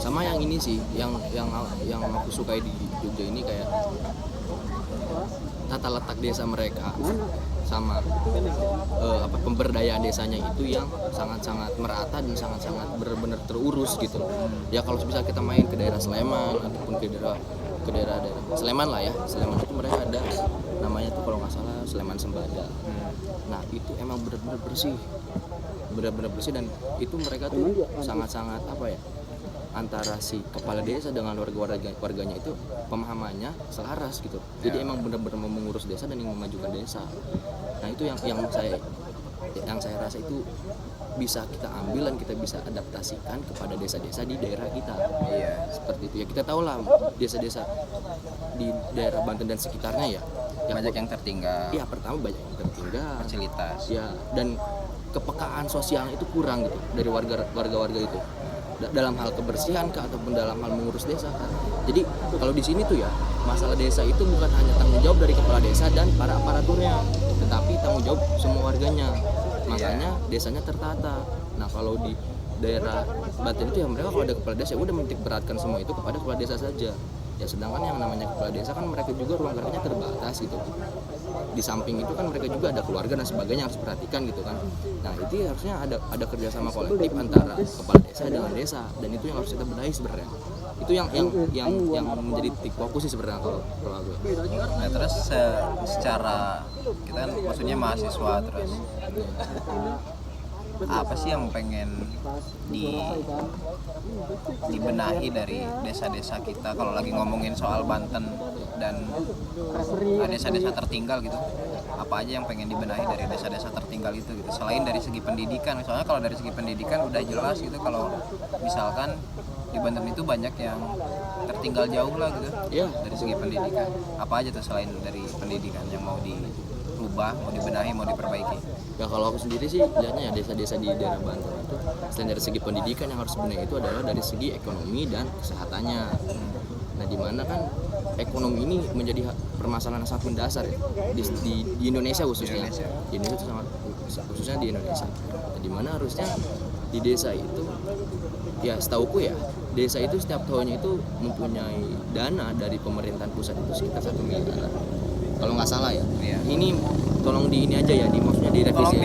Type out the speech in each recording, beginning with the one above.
Sama yang ini sih, yang aku sukai di Jogja ini kayak tata letak desa mereka sama pemberdayaan desanya itu yang sangat-sangat merata dan sangat-sangat benar-benar terurus gitu. Ya kalau bisa kita main ke daerah Sleman ataupun ke daerah Sleman lah ya. Sleman itu mereka ada namanya tuh kalau nggak salah Sleman Sembada. Nah itu emang benar-benar bersih dan itu mereka tuh sangat-sangat apa ya, antara si kepala desa dengan warganya itu pemahamannya selaras gitu. Jadi emang benar-benar mau mengurus desa dan yang memajukan desa. Nah itu yang saya rasa itu bisa kita ambil dan kita bisa adaptasikan kepada desa-desa di daerah kita. Iya. Seperti itu ya, kita tahu lah desa-desa di daerah Banten dan sekitarnya ya Banyak yang tertinggal. Iya, pertama banyak yang tertinggal. Fasilitas. Ya, dan kepekaan sosialnya itu kurang gitu dari warga-warga itu. Dalam hal kebersihan kah ataupun dalam hal mengurus desa kan. Jadi kalau di sini tuh ya, masalah desa itu bukan hanya tanggung jawab dari kepala desa dan para aparaturnya, tetapi tanggung jawab semua warganya. Makanya desanya tertata. Nah, kalau di daerah Banten itu ya mereka kalau ada kepala desa ya udah menitik beratkan semua itu kepada kepala desa saja. Ya sedangkan yang namanya kepala desa kan mereka juga ruang geraknya terbatas gitu. Di samping itu kan mereka juga ada keluarga dan sebagainya yang harus diperhatikan gitu kan. Nah itu ya harusnya ada kerjasama kolektif antara kepala desa dengan desa, dan itu yang harus kita benahi sebenarnya. Itu yang menjadi titik fokus sih sebenarnya kalau aku. Nah terus secara kita kan maksudnya mahasiswa, terus apa sih yang pengen dibenahi dari desa-desa kita kalau lagi ngomongin soal Banten dan desa-desa tertinggal gitu? Apa aja yang pengen dibenahi dari desa-desa tertinggal itu gitu, selain dari segi pendidikan? Misalnya kalau dari segi pendidikan udah jelas gitu, kalau misalkan di Banten itu banyak yang tertinggal jauh lah gitu Iya. dari segi pendidikan. Apa aja tuh selain dari pendidikan yang mau dirubah, mau dibenahi, mau diperbaiki? Ya kalau aku sendiri sih lihatnya ya desa-desa di daerah Banten itu selain dari segi pendidikan yang harus benar itu adalah dari segi ekonomi dan kesehatannya. Nah di mana kan ekonomi ini menjadi permasalahan yang sangat mendasar ya di Indonesia khususnya. Di Indonesia itu sangat khususnya di Indonesia. Nah, di mana harusnya di desa itu ya setauku ya desa itu setiap tahunnya itu mempunyai dana dari pemerintahan pusat itu sekitar 1 miliar. Kalau nggak salah ya. Iya. Ini tolong di ini aja ya, maksudnya direvisi. Tolong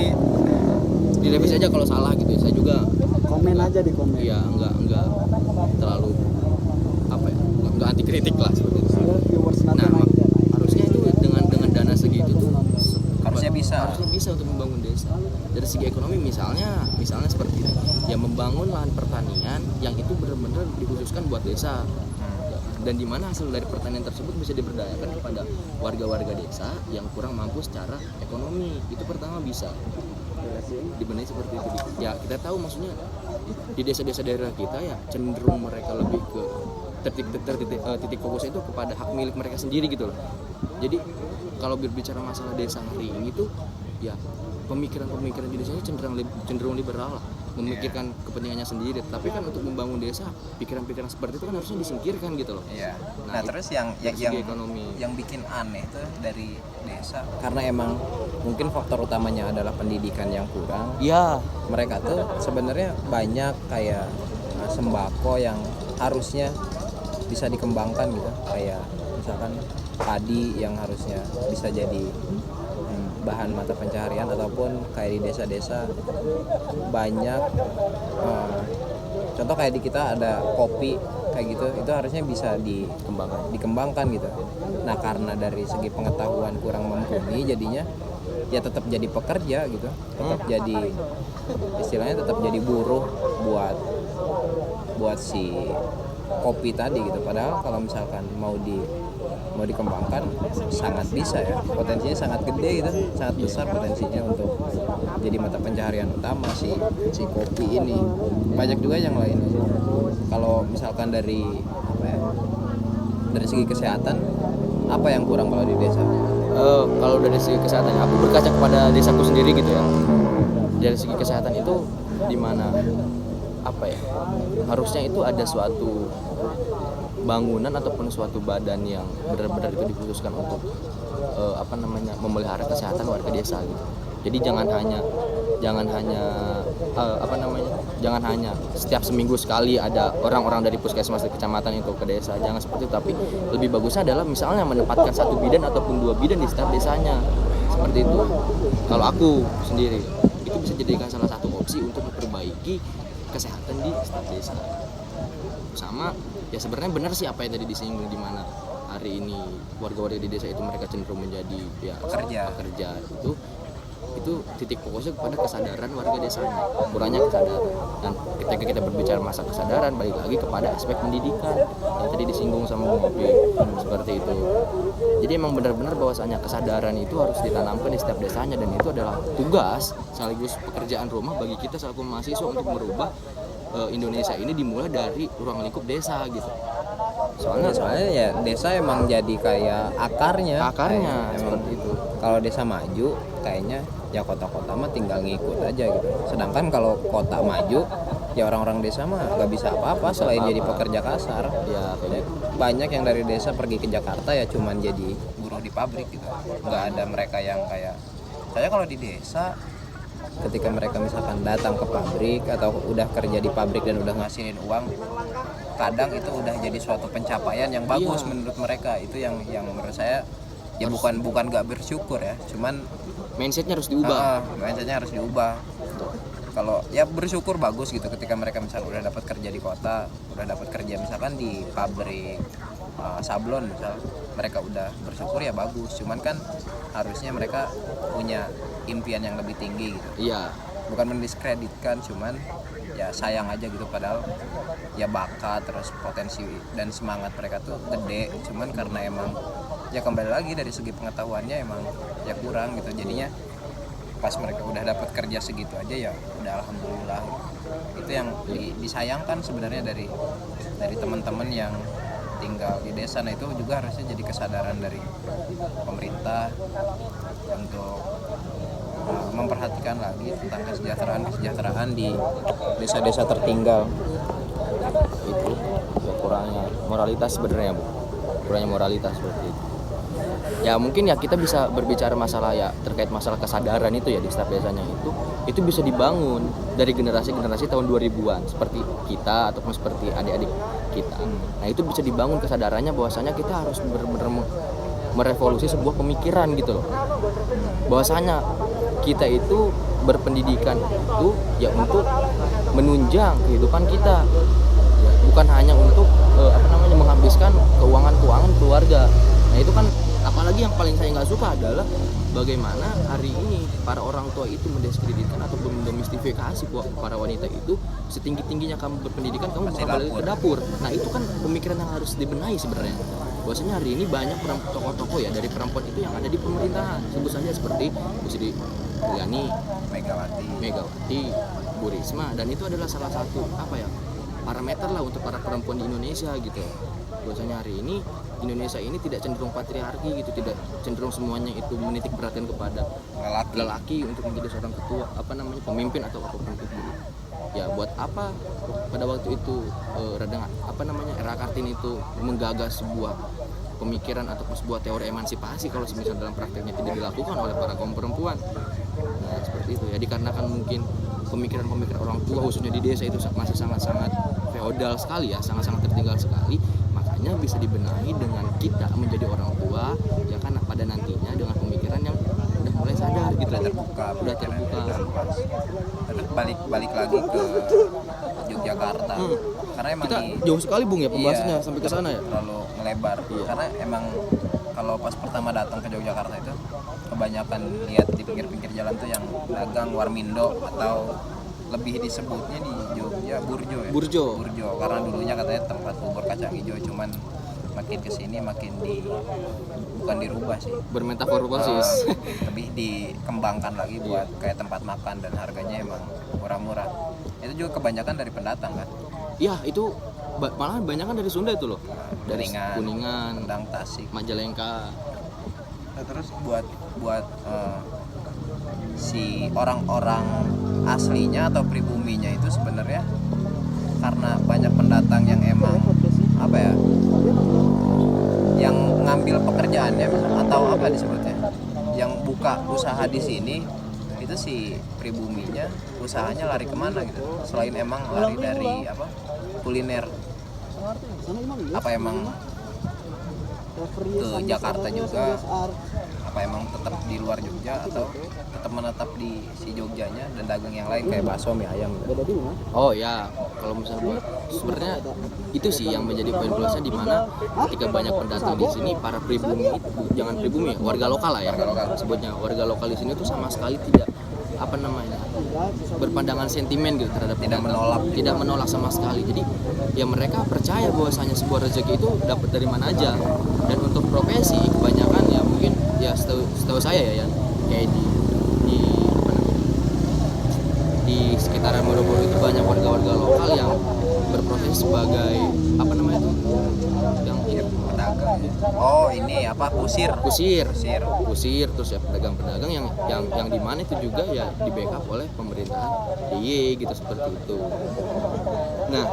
direvisi aja kalau salah gitu. Saya juga komen aja di komen. ya enggak terlalu apa ya, enggak anti kritik lah seperti itu. Viewers nanti Nah, naik. harusnya itu dengan dana segitu tuh harusnya bisa untuk membangun desa. Dari segi ekonomi misalnya seperti itu. Ya membangun lahan pertanian yang itu benar-benar dikhususkan buat desa. Dan di mana hasil dari pertanian tersebut bisa diberdayakan kepada warga-warga desa yang kurang mampu secara ekonomi. Itu pertama bisa dibenahi seperti itu. Ya kita tahu maksudnya di desa-desa daerah kita ya cenderung mereka lebih ke titik fokusnya itu kepada hak milik mereka sendiri gitu loh. Jadi kalau berbicara masalah desa hari ini tuh ya pemikiran di desanya cenderung liberal lah, memikirkan kepentingannya sendiri. Tapi kan untuk membangun desa, pikiran-pikiran seperti itu kan harusnya disingkirkan gitu loh. Iya. Nah terus yang ekonomi yang bikin aneh tuh dari desa, karena emang mungkin faktor utamanya adalah pendidikan yang kurang. ya Mereka tuh sebenarnya banyak kayak sembako yang harusnya bisa dikembangkan gitu, kayak misalkan padi yang harusnya bisa jadi bahan mata pencaharian, ataupun kayak di desa-desa banyak contoh kayak di kita ada kopi kayak gitu, itu harusnya bisa dikembangkan gitu. Nah karena dari segi pengetahuan kurang mumpuni, jadinya ya tetap jadi pekerja gitu, tetap jadi istilahnya tetap jadi buruh buat si kopi tadi gitu. Padahal kalau misalkan mau dikembangkan sangat bisa ya, potensinya sangat gede gitu, sangat besar potensinya untuk jadi mata pencaharian utama si kopi ini. Banyak juga yang lain. Kalau misalkan dari segi kesehatan, apa yang kurang kalau di desa? Kalau dari segi kesehatan aku berkaca kepada desaku sendiri gitu ya. Dari segi kesehatan itu di mana harusnya itu ada suatu bangunan ataupun suatu badan yang benar-benar itu dikhususkan untuk memelihara kesehatan warga desa gitu. Jadi jangan hanya jangan hanya jangan hanya setiap seminggu sekali ada orang-orang dari puskesmas di kecamatan itu ke desa, jangan seperti itu, tapi lebih bagusnya adalah misalnya menempatkan 1 bidan ataupun 2 bidan di setiap desanya, seperti itu. Kalau aku sendiri itu bisa dijadikan salah satu opsi untuk memperbaiki kesehatan di setiap desa. Sama ya sebenarnya benar sih apa yang tadi disinggung, di mana hari ini warga-warga di desa itu mereka cenderung menjadi ya pekerja itu titik fokusnya kepada kesadaran warga desanya, kurangnya kesadaran. Dan ketika kita berbicara masa kesadaran, balik lagi kepada aspek pendidikan yang tadi disinggung sama Bung Opi, seperti itu. Jadi emang benar-benar bahwasanya kesadaran itu harus ditanamkan di setiap desanya, dan itu adalah tugas sekaligus pekerjaan rumah bagi kita selaku mahasiswa untuk merubah Indonesia ini dimulai dari ruang lingkup desa gitu. Soalnya ya desa emang jadi kayak akarnya seperti itu. Kalau desa maju kayaknya ya kota-kota mah tinggal ngikut aja gitu. Sedangkan kalau kota maju ya orang-orang desa mah gak bisa apa-apa selain jadi pekerja kasar. Ya kayak Banyak yang dari desa pergi ke Jakarta ya cuman jadi buruh di pabrik gitu. Nggak ada mereka yang kayak saya kalau di desa, ketika mereka misalkan datang ke pabrik atau udah kerja di pabrik dan udah ngasilin uang, kadang itu udah jadi suatu pencapaian yang bagus menurut mereka. Itu yang menurut saya ya bukan gak bersyukur ya, cuman mindsetnya harus diubah. Mindsetnya harus diubah. Kalau ya bersyukur bagus gitu ketika mereka misalkan udah dapat kerja di kota, udah dapat kerja misalkan di pabrik sablon misal, mereka udah bersyukur ya bagus. Cuman kan harusnya mereka punya impian yang lebih tinggi gitu. Iya. Bukan mendiskreditkan, cuman ya sayang aja gitu, padahal ya bakat terus potensi dan semangat mereka tuh gede, cuman karena emang ya kembali lagi dari segi pengetahuannya emang ya kurang gitu. Jadinya pas mereka udah dapat kerja segitu aja ya udah alhamdulillah. Itu yang disayangkan sebenarnya dari teman-teman yang tinggal di desa. Nah itu juga harusnya jadi kesadaran dari pemerintah untuk memperhatikan lagi tentang kesejahteraan di desa-desa tertinggal. Itu ya kurangnya moralitas sebenarnya, Bu. Kurangnya moralitas seperti itu. Ya mungkin ya kita bisa berbicara masalah ya terkait masalah kesadaran itu ya di setiap desanya itu bisa dibangun dari generasi-generasi tahun 2000-an seperti kita ataupun seperti adik-adik kita. Nah itu bisa dibangun kesadarannya bahwasanya kita harus benar-benar merevolusi sebuah pemikiran gitu loh. Bahwasanya kita itu berpendidikan itu ya untuk menunjang kehidupan kita, ya, bukan hanya untuk menghabiskan keuangan keluarga. Nah itu kan apalagi yang paling saya nggak suka adalah bagaimana hari ini para orang tua itu mendiskreditkan atau mendomestifikasi para wanita itu. Setinggi-tingginya kamu berpendidikan, kamu bakal balik ke dapur. Nah itu kan pemikiran yang harus dibenahi sebenarnya. Bahwasanya hari ini banyak tokoh-tokoh ya dari perempuan itu yang ada di pemerintahan, sebut saja seperti Bu Sri Mulyani, Megawati, Bu Risma, dan itu adalah salah satu parameter lah untuk para perempuan di Indonesia gitu. Bahwasanya hari ini Indonesia ini tidak cenderung patriarki gitu, tidak cenderung semuanya itu menitik beratkan kepada lelaki untuk menjadi seorang ketua pemimpin atau apapun itu. Ya buat apa pada waktu itu Era Kartini itu menggagas sebuah pemikiran atau sebuah teori emansipasi kalau misalnya dalam prakteknya tidak dilakukan oleh para kaum perempuan. Nah seperti itu ya, dikarenakan mungkin pemikiran-pemikiran orang tua khususnya di desa itu masih sangat-sangat feodal sekali ya, sangat-sangat tertinggal sekali. Makanya bisa dibenahi dengan kita menjadi orang tua ya kan pada nantinya dengan pemikiran yang udah mulai sadar gitu, udah terbuka. Terus balik lagi ke Yogyakarta. Karena emang kita jauh sekali Bung ya pembahasannya sampai ke sana ya. Terlalu melebar. Karena emang kalau pas pertama datang ke Yogyakarta itu kebanyakan lihat di pinggir-pinggir jalan tuh yang dagang warmindo atau lebih disebutnya di Jogja Burjo. Karena dulunya katanya tempat bubur kacang hijau, cuman makin kesini makin bukan dirubah sih, bermetaforsis, lebih dikembangkan lagi buat kayak tempat makan dan harganya emang murah-murah. Itu juga kebanyakan dari pendatang kan? Iya itu malahan banyak kan dari Sunda itu loh, dari Kuningan, Padang, Tasik, Majalengka. Nah, terus buat si orang-orang aslinya atau pribuminya itu sebenarnya karena banyak pendatang yang emang yang ngambil pekerjaannya atau disebutnya yang buka usaha di sini, itu itu si pribuminya usahanya lari kemana gitu, selain emang lari dari apa kuliner, apa emang ke Jakarta juga, apa emang tetap di luar Jogja atau tetap menetap di si Jogjanya dan dagang yang lain kayak bakso, mie ayam gitu. Oh ya, kalau misalnya buat sebenarnya itu sih yang menjadi poin plusnya, di mana ketika banyak pendatang di sini, para pribumi itu, jangan pribumi, warga lokal lah ya, Warga lokal. sebutnya warga lokal di sini tuh sama sekali tidak apa namanya berpandangan sentimen gitu terhadap Tidak pendatang. Tidak menolak sama sekali. Jadi ya mereka percaya bahwasanya sebuah rezeki itu dapat dari mana aja. Dan untuk profesi kebanyakan ya mungkin ya setahu saya ya kayak di apa namanya, di sekitaran Malioboro itu banyak warga-warga lokal yang berprofesi sebagai apa namanya itu yang Pedagang. Oh ini apa kusir kusir terus ya pedagang-pedagang yang di mana itu juga ya di backup oleh pemerintahan DIY gitu, seperti itu. Nah,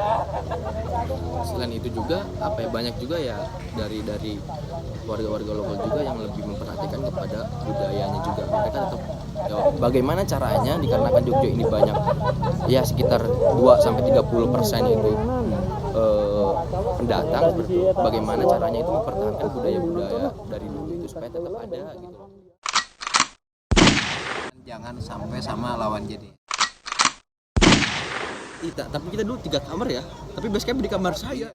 selain itu juga apa ya, banyak juga ya dari warga-warga lokal juga yang lebih memperhatikan kepada budayanya juga. Mereka tetap ya, bagaimana caranya dikarenakan Jogja ini banyak ya sekitar 2-30% itu pendatang, seperti itu. Bagaimana caranya itu mempertahankan budaya-budaya dari dulu itu supaya tetap ada gitu. jangan sampai sama lawan jadi. Tapi kita dulu 3 kamar ya, tapi base camp di kamar saya.